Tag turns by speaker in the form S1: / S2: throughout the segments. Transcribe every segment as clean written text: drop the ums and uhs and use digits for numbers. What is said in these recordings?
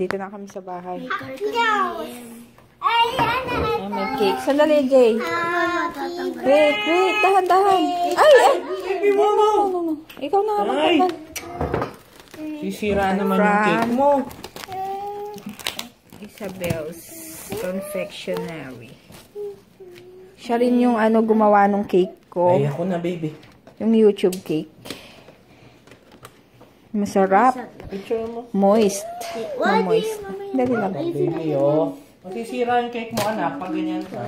S1: nandito na kami sa bahay.
S2: Ay, ano?
S1: May cake. Sandali, Jay. Wait. Dahan. Ay! No. Ikaw na.
S3: Ay! Sisira naman yung cake mo.
S1: Isabel's Confectionery. Siya rin yung gumawa ng cake ko.
S3: Ay, ako na, baby.
S1: Yung YouTube cake. Masarap.
S3: Picture mo.
S1: Moist. Moist. Dali lang.
S3: Baby, oh. Masisira yung cake mo, anak, pag ganyan ka.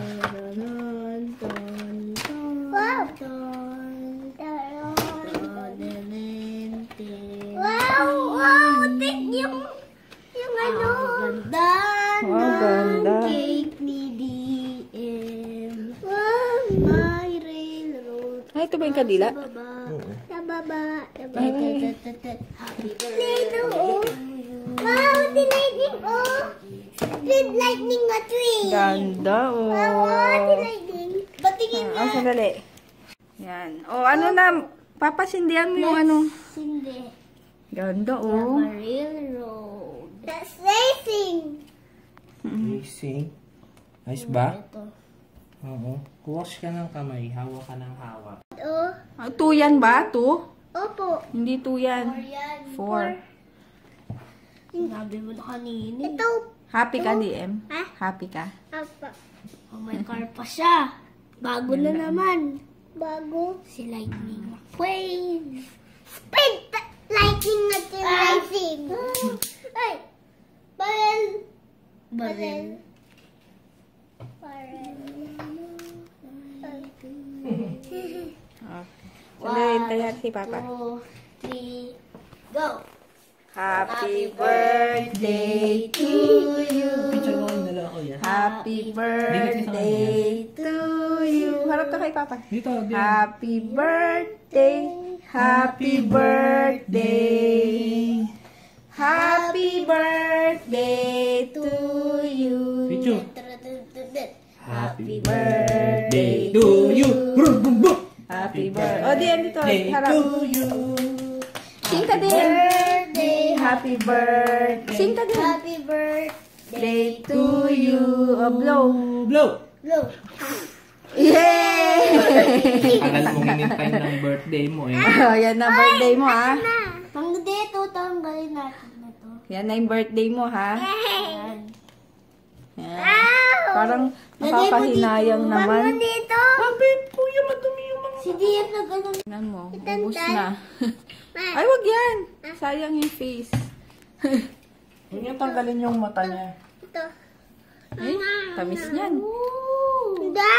S2: Wow! Take yung ano.
S1: Ganda.
S2: Cake ni DM. My railroad.
S1: Ay, ito ba yung kadila?
S2: Sa baba. Happy birthday. Wow, the lightning, oh. With lightning na tree.
S1: Ganda, oh.
S2: Wow, the lightning. Patingin na.
S1: Sandali. Yan. Ano na, papasindihan mo yung ano.
S2: Hindi.
S1: Ganda, oh.
S2: Railroad. That's racing.
S3: Racing. Ayos ba?
S2: Ito.
S3: Oo. Wash ka ng kamay. Hawak ka ng hawak.
S2: Oh.
S1: 2 yan ba? 2?
S2: Opo.
S1: Hindi 2 yan. 4.
S2: Sinabi mo na kanina. Ito.
S1: Happy ka, DM?
S2: Ha?
S1: Happy ka?
S2: Apa. Oh, may car pa siya. Bago na naman. Bago. Si Lightning McQueen. Speed! Lightning na si Racing. Ay! Barrel. Barrel.
S1: Sandali, hintayin si Papa.
S2: 2, 3, go!
S1: Happy birthday to you.
S3: Picture mo yung dala ko yan.
S1: Happy birthday to you. Harap ka kay Papa.
S3: Dito.
S1: Happy birthday. Happy birthday. Happy birthday to you.
S3: Picture.
S2: Happy
S3: birthday to you.
S1: Happy birthday. O, diyan dito. Harap.
S3: To you.
S1: Sing ka din. Happy birthday. Sing ka din.
S2: Happy birthday
S1: Day to you. O, blow.
S3: Blow.
S2: Blow.
S1: Yay!
S3: Tagal kong hinintay ng birthday mo eh.
S1: Yan na birthday mo, ha?
S2: Dito, tanggalin natin na to.
S1: Yan na yung birthday mo, ha?
S2: Yan.
S1: Yan. Parang napapahinayang naman.
S2: Dito.
S3: Babe, kuya, madumi yung mga...
S2: Si DM na ganun.
S1: Tingnan mo, ubus na. Ay, wag yan. Sayang yung face.
S3: Huwag niya tanggalin yung mata niya.
S2: Ito.
S1: Ay, tamis niyan.
S2: Hindi.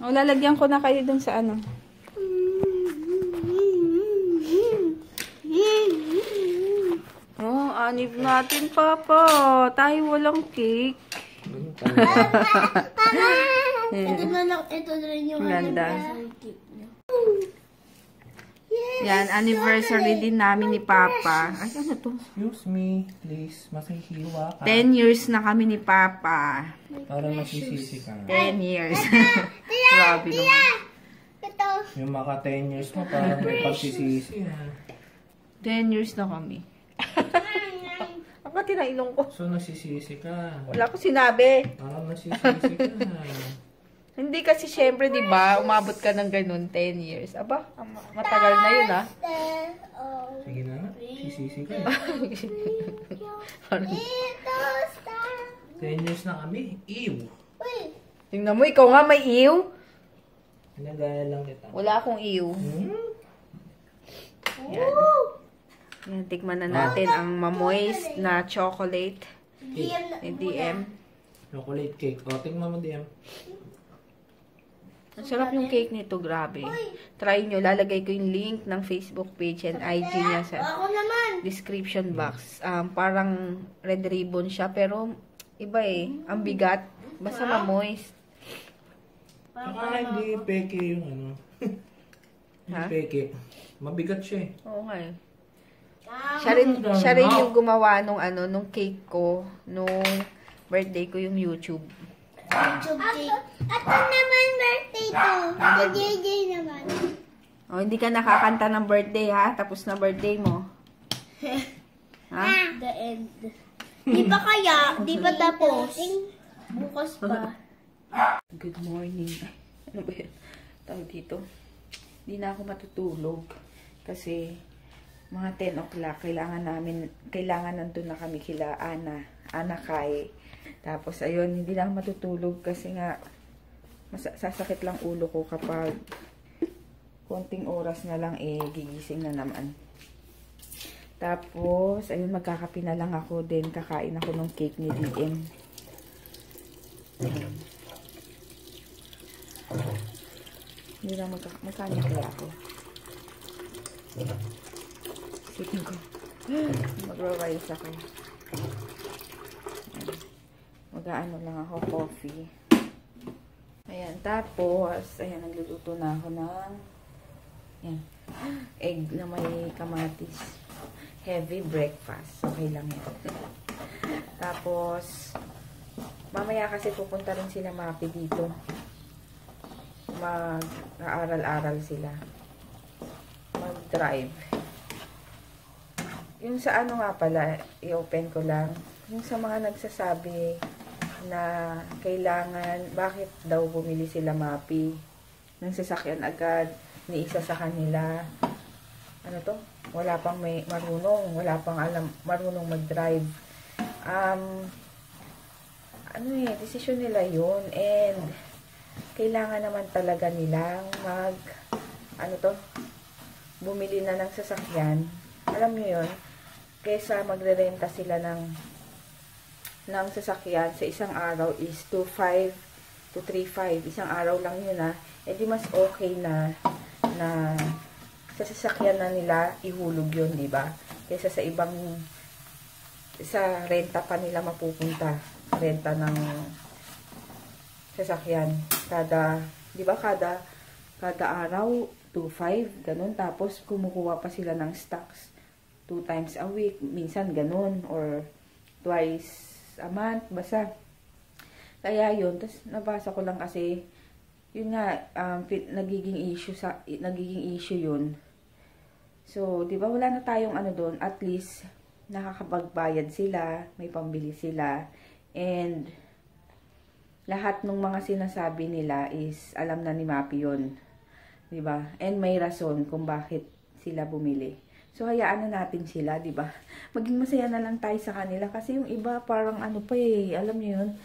S1: O, lalagyan ko na kayo dun sa ano. Oh, anib natin, Papa. Tayo walang cake.
S2: Ito na lang, ito na rin yung
S1: Ganda.
S2: anniversary niya.
S1: Yan, anniversary din namin ni Papa. Ay, ano to?
S3: Excuse me, please. Masihiwa ka.
S1: 10 years na kami ni Papa.
S3: Para masisisi ka.
S1: 10 years. Grabe naman.
S2: Ito.
S3: Yung maka 10 years mo, parang may pagsisisi.
S1: 10 years na kami. Ang pati na ilong ko.
S3: So, nasisisi ka.
S1: Wala ko sinabi.
S3: Parang nasisisi ka.
S1: Hindi kasi syempre, di ba, umabot ka ng ganun 10 years. Aba, matagal na yun, ah.
S3: Sige na nga, sisisi ka.
S2: Ito, star.
S3: 10 years na kami. Ew!
S2: Uy.
S1: Tingnan mo, ikaw nga may ew.
S3: Nagaya lang kita.
S1: Wala akong ew. Yan. Yan, tikman na natin ang mamoist na chocolate. Ni DM.
S3: Chocolate cake. O, tingnan mo DM.
S1: Ang sarap yung cake nito, grabe. Try nyo, lalagay ko yung link ng Facebook page and IG niya sa
S2: Ako naman.
S1: description box. Parang red ribbon siya, pero iba eh. Ang bigat. Basta mamoist.
S3: Saka hindi peke yung ano. Hindi
S1: Ha?
S3: peke. Mabigat siya eh.
S1: Oo nga eh. Siya rin yung gumawa nung cake ko, nung birthday ko yung YouTube.
S2: YouTube cake. Ako naman birthday ko. Si JJ naman.
S1: Oh, hindi ka nakakanta ng birthday, ha? Tapos na birthday mo. Ha?
S2: The end. Di pa kaya? Di pa tapos? Bukas pa.
S1: Good morning. Ano ba yun? Tawag dito. Hindi na ako matutulog. Kasi mga 10 o'clock, kailangan nandun na kami kila Ana Kai. Tapos ayun, hindi na ako matutulog kasi nga sasakit lang ulo ko kapag konting oras na lang gigising na naman. Tapos ayun, magkakape na lang ako din. Kakain ako ng cake ni DM. Hindi lang magkanya kaya ako. Sitin ko. Magra-rice ako. Mag-aano lang ako, coffee. Ayan, tapos, ayan, nagluluto na ako ng egg na may kamatis. Heavy breakfast. Okay lang yan. Tapos, mamaya kasi pupunta rin sila Mapi dito. Mag-aaral-aral sila. Mag-drive. Yung sa ano nga pala, i-open ko lang. Yung sa mga nagsasabi na kailangan, bakit daw bumili sila Mapi ng sasakyan agad, ni isa sa kanila. Ano to? Wala pang may marunong, wala pang alam, marunong mag-drive. Desisyon nila yun. And, kailangan naman talaga nilang bumili na ng sasakyan. Alam nyo yun, kaysa magre-renta sila ng sasakyan sa isang araw is 2,500 to 3,500. Isang araw lang yun di mas okay na sa sasakyan na nila ihulog yun, di ba? Kaysa sa renta pa nila mapupunta. Renta ng sasakyan. Di ba kada araw 2,500, ganun. Tapos kumukuha pa sila ng stocks 2 times a week, minsan ganun, or twice a month, basta. Kaya yun, tapos nabasa ko lang kasi, yun nga, nagiging issue yun. So, di ba wala na tayong doon, at least, nakakapagbayad sila, may pambili sila, and, lahat ng mga sinasabi nila is, alam na ni Mapi yun. Di ba? And may rason kung bakit sila bumili. So, hayaan na natin sila, di ba? Maging masaya na lang tayo sa kanila. Kasi yung iba, parang alam niyo yun,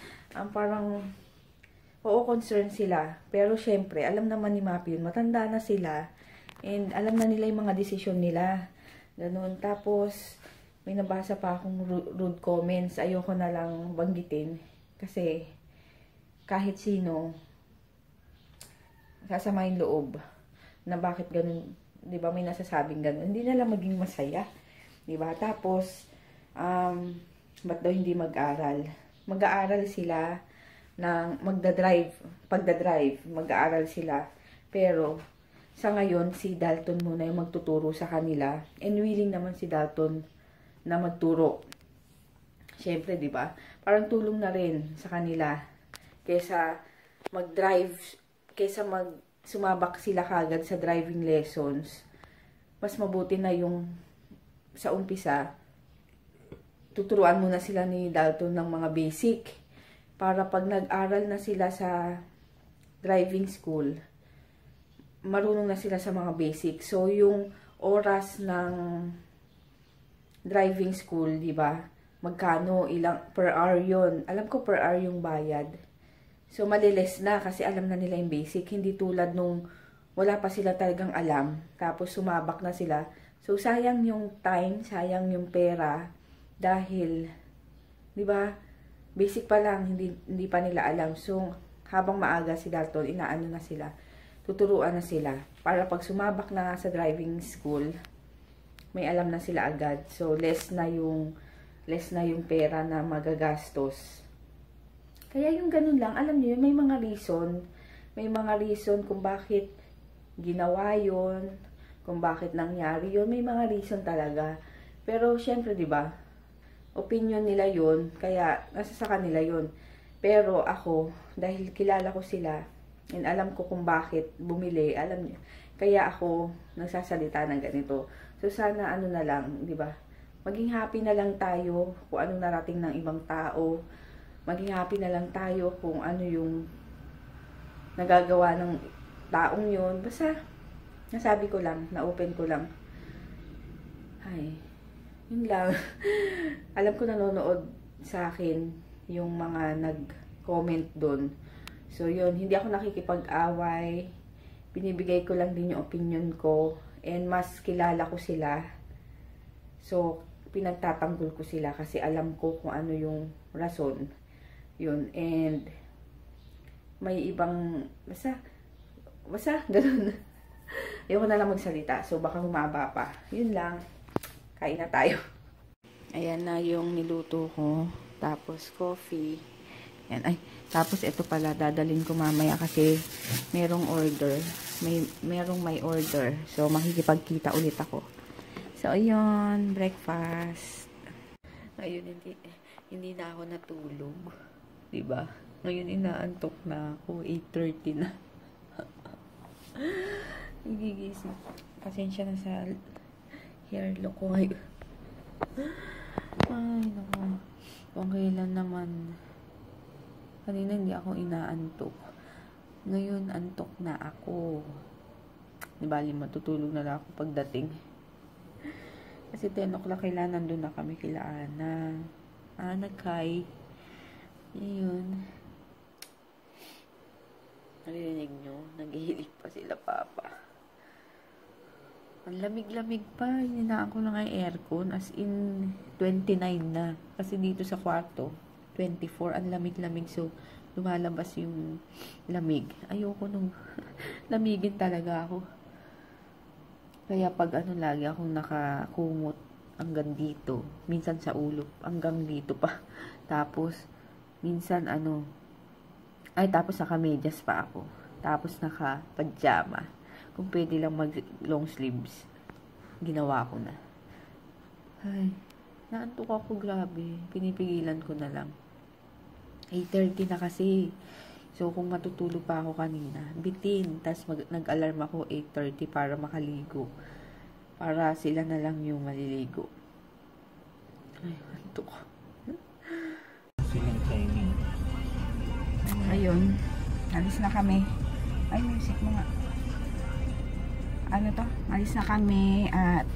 S1: parang, oo, concerned sila. Pero, syempre, alam naman ni Mapi yun, matanda na sila. And, alam na nila yung mga desisyon nila. Ganun. Tapos, may nabasa pa akong rude comments. Ayoko na lang banggitin. Kasi, kahit sino, sasamahin loob na bakit ganun, di ba, may nasasabing ganun, hindi na lang maging masaya, di ba? Tapos, ba't daw hindi mag-aral? Mag-aaral sila ng pagdadrive, mag-aaral sila. Pero, sa ngayon, si Dalton muna yung magtuturo sa kanila, and willing naman si Dalton na magturo. Siyempre, di ba? Parang tulong na rin sa kanila, kaysa mag-drive, kaysa sumabak sila kagad sa driving lessons, mas mabuti na yung sa umpisa, tuturuan muna sila ni Dalton ng mga basic para pag nag-aral na sila sa driving school, marunong na sila sa mga basic. So, yung oras ng driving school, di ba? Magkano, ilang per hour yun. Alam ko per hour yung bayad. So, maliles na kasi alam na nila yung basic. Hindi tulad nung wala pa sila talagang alam. Tapos, sumabak na sila. So, sayang yung time, sayang yung pera. Dahil, di ba, basic pa lang, hindi pa nila alam. So, habang maaga si Dalton, inaano na sila. Tuturuan na sila. Para pag sumabak na sa driving school, may alam na sila agad. So, less na yung pera na magagastos. Kaya yung ganun lang, alam niyo, may mga reason kung bakit ginawa yun, kung bakit nangyari yun, may mga reason talaga. Pero, syempre, di ba, opinion nila yun, kaya nasa sa kanila yun. Pero ako, dahil kilala ko sila, and alam ko kung bakit bumili, alam niyo, kaya ako nagsasalita ng ganito. So, sana ano na lang, di ba, maging happy na lang tayo kung anong narating ng ibang tao. Maging happy na lang tayo kung ano yung nagagawa ng taong yun. Basta, nasabi ko lang, na-open ko lang. Ay, yun lang. Alam ko nanonood sa akin yung mga nag-comment doon. So, yun, hindi ako nakikipag-away. Binibigay ko lang din yung opinion ko. And mas kilala ko sila. So, pinagtatanggol ko sila kasi alam ko kung ano yung rason. Yun, and may ibang, basta, ganun. Ayoko na lang magsalita. So, baka humaba pa. Yun lang. Kain na tayo. Ayan na yung niluto ko. Tapos, coffee. Ayan. Ay, tapos ito pala, dadalhin ko mamaya kasi merong order. Merong may order. So, makikipagkita ulit ako. So, ayun. Breakfast. Ngayon, hindi na ako natulog. Diba? Ngayon, inaantok na ako. 8:30 na. Nagigising. Pasensya na sa hair look ko ngayon. Ay, naku. Kung kailan naman. Kanina hindi ako inaantok. Ngayon, antok na ako. Di bali, matutulog na lang ako pagdating. Kasi 10 o'clock kailan nandun na kami kila Ana. Ana, Kai. Yun. Narinig nyo? Naghihilig pa sila, Papa. Ang lamig-lamig pa. Hininaan ko lang ang aircon. As in, 29 na. Kasi dito sa kwarto, 24. Ang lamig-lamig. So, lumalabas yung lamig. Ayoko nung lamigin talaga ako. Kaya pag lagi akong nakakumot hanggang dito. Minsan sa ulo. Hanggang dito pa. Tapos, minsan tapos naka-medyas pa ako. Tapos naka-pajama. Kung pwede lang mag long sleeves, ginawa ko na. Ay, naantok ako, grabe. Pinipigilan ko na lang. 8:30 na kasi. So, kung matutulog pa ako kanina, bitin. Tapos nag-alarm ako 8:30 para makaligo. Para sila na lang yung maliligo. Ay, antok.
S3: Silang training.
S1: Ayun. Alis na kami. Ay, music mo nga. Alis na kami at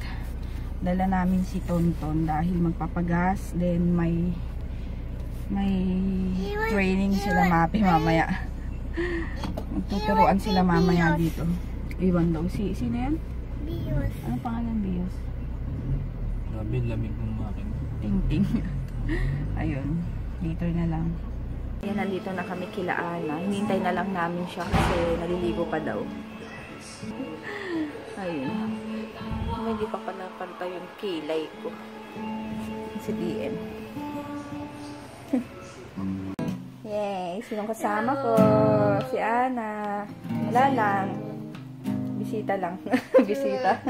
S1: dala namin si Tonton dahil magpapagas. Then may training sila Mapi mamaya. Magtuturuan sila mamaya dito. Iwan daw. Sino yan?
S2: Bios.
S1: Ano pangalan Bios?
S3: Grabe, lamig ng makina.
S1: Ting-ting. Ayun. Dito na lang. Ayan, nandito na kami kila Ana. Hinintay na lang namin siya kasi naliligo pa daw. Ayun. Hindi pa napantay yung kilay ko. Si DM. Yay! Sinong kasama ko? Si Ana. Wala lang. Bisita lang. Bisita.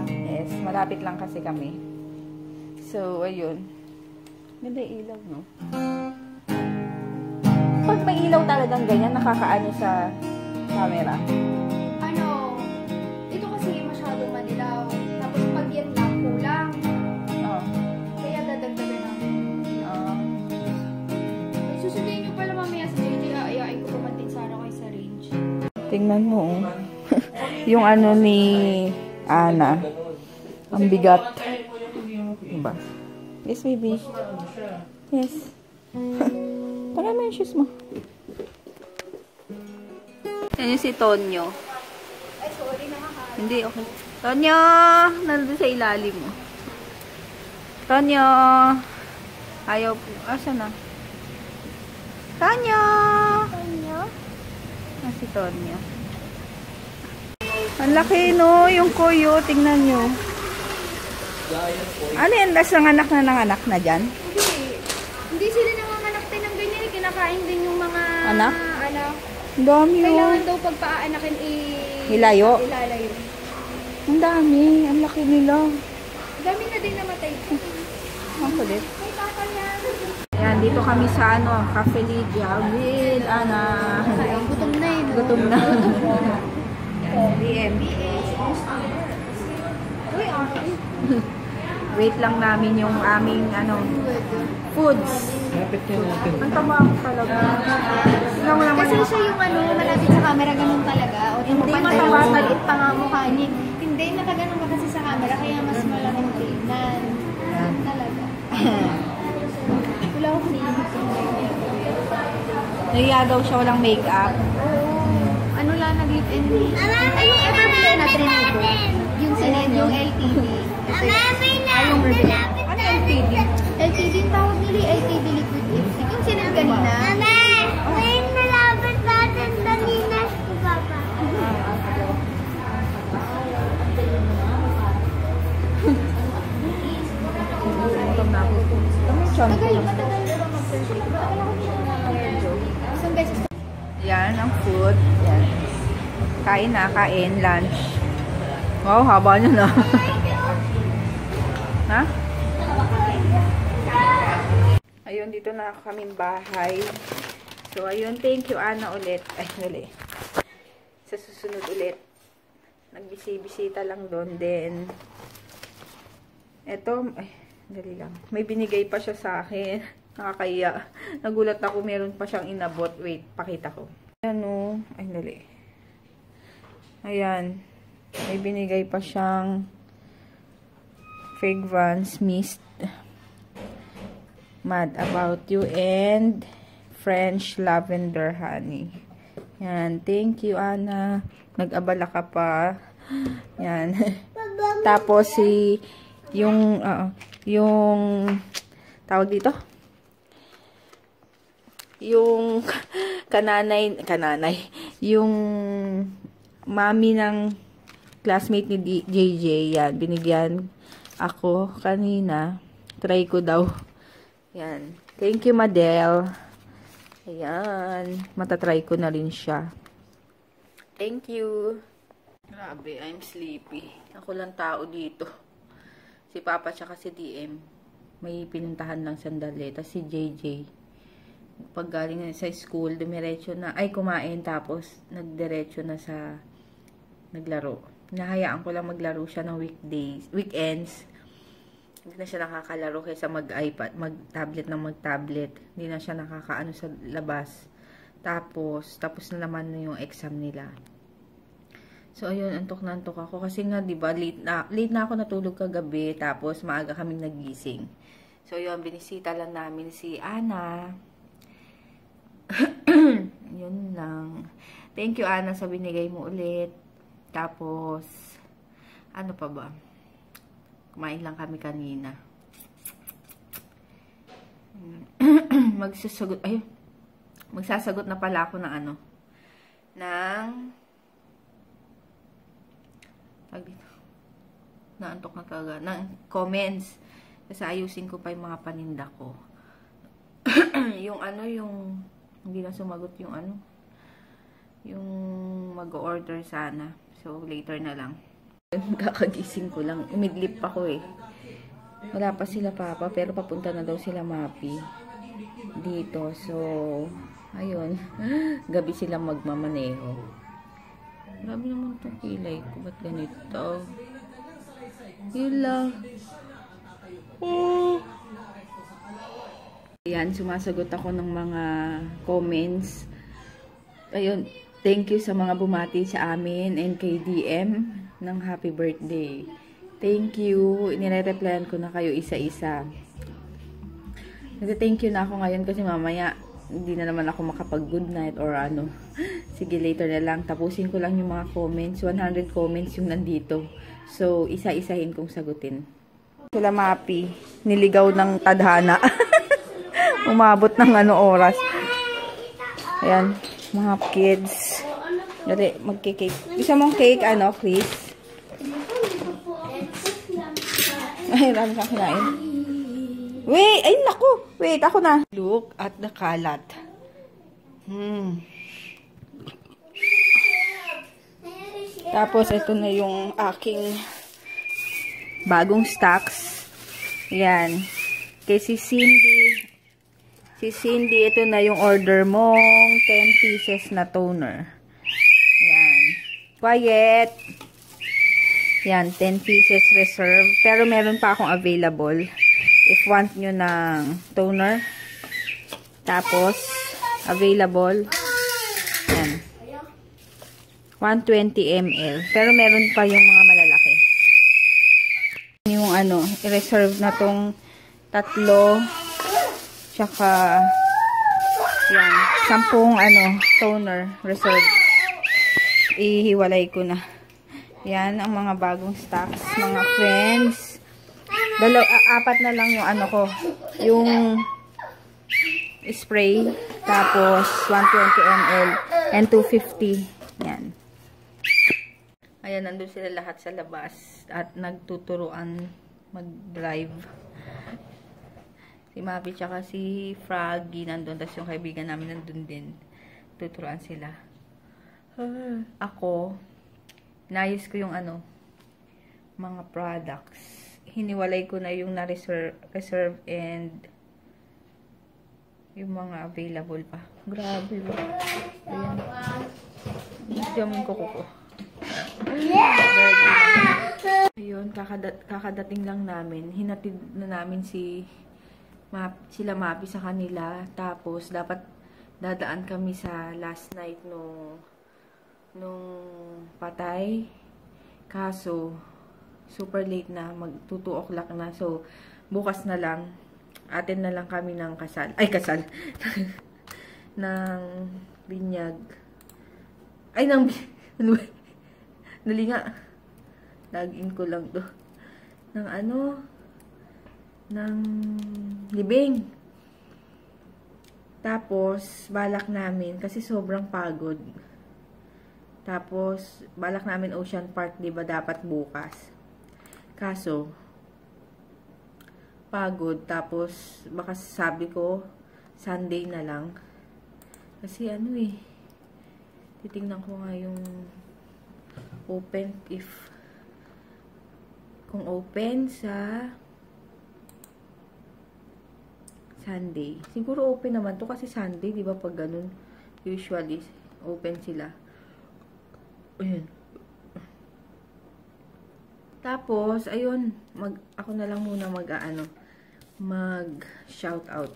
S1: Yes, malapit lang kasi kami. So, ayun. Ganda ilaw, no? Pag may ilaw talagang ganyan, nakakaano sa camera.
S2: Ito kasi masyadong madilaw. Tapos pag yan lang, kulang.
S1: Oh.
S2: Kaya dadagdagan namin.
S1: Oh.
S2: Susundin nyo pala mamaya sa JJ. Ayain ko pumatin sana kayo sa range.
S1: Tingnan mo. Yung ni Ana. Ang bigat. Diba? Yes, baby. Yes. Para mo yung shoes mo. Yan yung si Tonyo.
S2: Ay, sorry na ha.
S1: Hindi, okay. Tonyo! Nandun sa ilalim mo. Tonyo! Ayaw po. Asa na? Tonyo!
S2: Tonyo?
S1: Si Tonyo. Ang laki, no? Yung kuyo. Tingnan nyo. Ano yan? Das nanganak na dyan?
S2: Hindi sila nanganganak din ng ganyan. Kinakain din yung mga
S1: Anak?
S2: anak.
S1: Ang dami,
S2: Kailangan daw pag paaanakin
S1: Ilayo?
S2: ilalayo.
S1: Ang dami. Ang laki nila.
S2: Dami na din namatay.
S1: Ang kulit.
S2: May tata yan.
S1: Yan, dito kami sa Cafe Lydia with Ana.
S2: Gutom na eh.
S1: Gutom na. Yan, DM.
S2: Uy, okay.
S1: Wait lang namin yung aming, foods.
S3: Lapit na natin.
S1: Ang tama ako talaga. Tingnan mo naman.
S4: Kasi siya yung malapit sa camera, ganun talaga. O
S1: Hindi
S4: mataba,
S1: mataba.
S4: maliit pa nga mukha niya. Hindi, nakaganon ka kasi sa camera, kaya mas malaking tignan. Talaga. Wala akong feelings.
S1: Nagiyagaw siya, walang makeup.
S4: Ano lang, nag-lip and ay, yung Everplay na trinido. Yung sinend, yung LTD.
S1: Ano LTD?
S4: LTD, yung tawag nila LTD liquid lipstick. Yung sinend kanina.
S1: Gutom na ako.
S4: Matagal na ba mag-friendship? Matagal ako hindi na isang beses.
S1: Yan, ang food. Yan. Kain na, kain, lunch. Wow, haba niya na. Ha? Ayun, dito na kaming bahay. So, ayun, thank you, Ana, ulit. Ay, dali. Sa susunod ulit. Nagbisi-bisita lang doon. Then, eto, ay, dali lang. May binigay pa siya sa akin. Nakakaya. Nagulat ako, meron pa siyang inabot. Wait, pakita ko. Ano, ay, dali. Ayan. May binigay pa siyang fragrance mist. Mad About You and French Lavender Honey. Yan. Thank you, Ana. Nag-abala ka pa. Yan. Tapos, yung tawag dito? Yung kananay, yung mami ng classmate ni JJ, yan, binigyan ako kanina. Try ko daw. Yan. Thank you, Madel. Ayan. Matatry ko na rin siya. Thank you. Grabe, I'm sleepy. Ako lang tao dito. Si Papa tsaka si DM. May pinuntahan lang sandali. Tapos si JJ. Pag galing na sa school, dumiretso na. Ay, kumain. Tapos, nagdiretso na sa naglaro. Nahayaan ko lang maglaro siya ng weekends. Hindi na siya nakakalaro kaysa mag-iPad, mag-tablet ng mag-tablet. Hindi na siya nakakaano sa labas. Tapos na naman yung exam nila. So, ayun, antok na antok ako. Kasi nga, diba, late na ako natulog kagabi. Tapos, maaga kaming nagising. So, yun, binisita lang namin si Ana. Yun lang. Thank you, Ana, sa binigay mo ulit. Tapos, ano pa ba? Kumain lang kami kanina. Magsasagot na pala ako ng naantok na talaga, ng comments. Kasi ayusin ko pa yung mga paninda ko. yung hindi na sumagot yung yung mag-order sana. So, later na lang. Kakagising ko lang. Umidlip ako eh. Wala pa sila Papa, pero papunta na daw sila Mapi dito. So, ayun. Gabi sila magmamaneho. Grabe naman itong kilay ko. Ba't ganito? Yun lang. Oh. Ayan, sumasagot ako ng mga comments. Ayun, thank you sa mga bumati sa amin and kay DM ng happy birthday. Thank you. Nire-replyan ko na kayo isa-isa. Thank you na ako ngayon kasi mamaya hindi na naman ako makapag-good night or ano. Sige, later na lang. Tapusin ko lang yung mga comments. 100 comments yung nandito. So, isa-isahin kong sagutin. Sila Mapi. Niligaw ng tadhana. Umabot ng oras. Ayan. Mga kids. Dali, magkikake. Isa mong cake, Chris? Ay, rami kang kinain. Wait! Ay, naku! Wait, ako na. Look at the kalat. Tapos, ito na yung aking bagong stocks. Yan. Kay si Cindy, ito na yung order mong 10 pieces na toner. Yan. Quiet! Yan, 10 pieces reserve. Pero meron pa akong available. If want nyo ng toner. Tapos, available. Yan. 120 ml. Pero meron pa yung mga malalaki. Yung ano, i-reserve na tong 3. Tsaka, yan, 10 ano, toner reserve. Ihiwalay ko na. Yan, ang mga bagong stocks, mga friends. 4 na lang yung ano ko. Yung spray. Tapos, 120 ml and 250. Yan. Ayan, nandun sila lahat sa labas. At nagtuturuan mag-drive. Si Mapi tsaka si Froggy nandun. Tapos yung kaibigan namin nandun din. Tuturuan sila. Ako, inayos ko yung ano, mga products. Hiniwalay ko na yung na-reserve and yung mga available pa. Grabe. Ayan. Diyamin ko kuko. Ayun, kakadating lang namin. Hinatid na namin sila Mapi sa kanila. Tapos, dapat dadaan kami sa last night nung patay. Kaso, super late na. Mag 2 o'clock na. So, bukas na lang. Atin na lang kami ng kasal. Ay, kasal. ng binyag. Ay, Dali nga. Lagin ko lang to. Ng ano? Ng libing. Tapos, balak namin, kasi sobrang pagod. Tapos, balak namin Ocean Park, di ba dapat bukas? Kaso, pagod. Tapos, baka sabi ko, Sunday na lang. Kasi ano eh, titingnan ko nga yung open kung open sa Sunday. Siguro open naman to kasi Sunday, di ba pag ganun, usually open sila. Ayun. Tapos, ayun, ako na lang muna mag-shout out.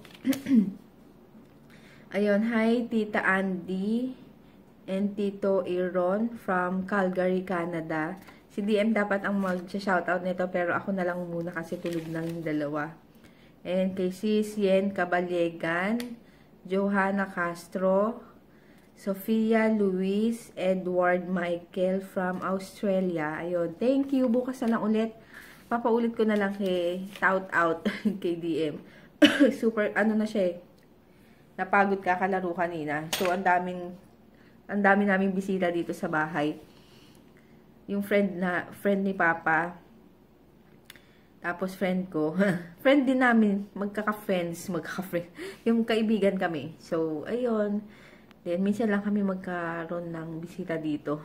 S1: Ayun, hi Tita Andy and Tito Aaron from Calgary, Canada. Si DM dapat ang mag-shoutout nito pero ako na lang muna kasi tulog na yung dalawa. And kay Sis Yen Cabalegan, Johanna Castro, Sofia Luis, Edward Michael from Australia. Ayun, thank you. Bukas na lang ulit. Papaulit ko na lang kay shout out kay DM. Super, ano na siya eh. Napagod kakalaro kanina. So, ang dami naming bisita dito sa bahay. Yung friend ni Papa. Tapos friend ko. Friend din namin. Magkaka-friends. Yung kaibigan kami. So, ayun. Then, minsan lang kami magkaroon ng bisita dito.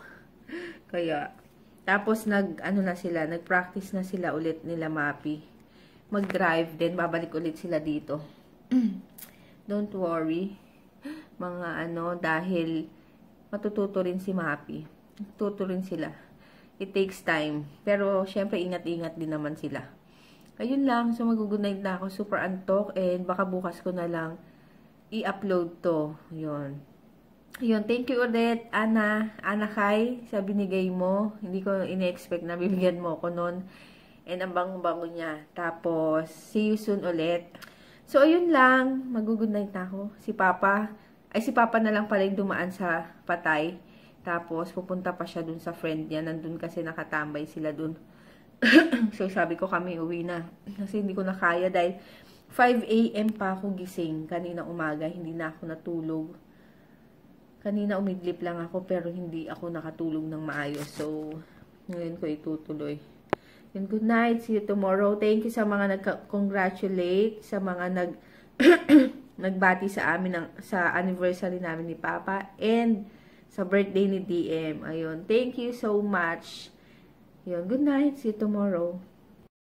S1: Kaya, tapos nag-practice na sila ulit nila Mapi. Mag-drive. Then, babalik ulit sila dito. Don't worry. Dahil matututo rin si Mapi. Matututo rin sila. It takes time. Pero, syempre, ingat-ingat din naman sila. Ayun lang. So, mag-good night na ako. Super antok. And, baka bukas ko na lang i-upload to. Yun. Yun. Thank you ulit, Ana. Ana Kai, sa binigay mo. Hindi ko ina-expect na bibigyan mo ako nun. And, ang bango-bango niya. Tapos, see you soon ulit. So, ayun lang. Mag-good night na ako. Si Papa na lang pala yung dumaan sa patay. Tapos, pupunta pa siya dun sa friend niya. Nandun kasi nakatambay sila dun. So, sabi ko kami uwi na. Kasi hindi ko na kaya dahil 5 AM pa ako gising. Kanina umaga, hindi na ako natulog. Kanina umidlip lang ako pero hindi ako nakatulog ng maayos. So, ngayon ko itutuloy. And good night. See you tomorrow. Thank you sa mga nag-congratulate. Sa mga nagbati sa amin sa anniversary namin ni Papa. And sa birthday ni DM. Ayun. Thank you so much. Ayun. Good night. See you tomorrow.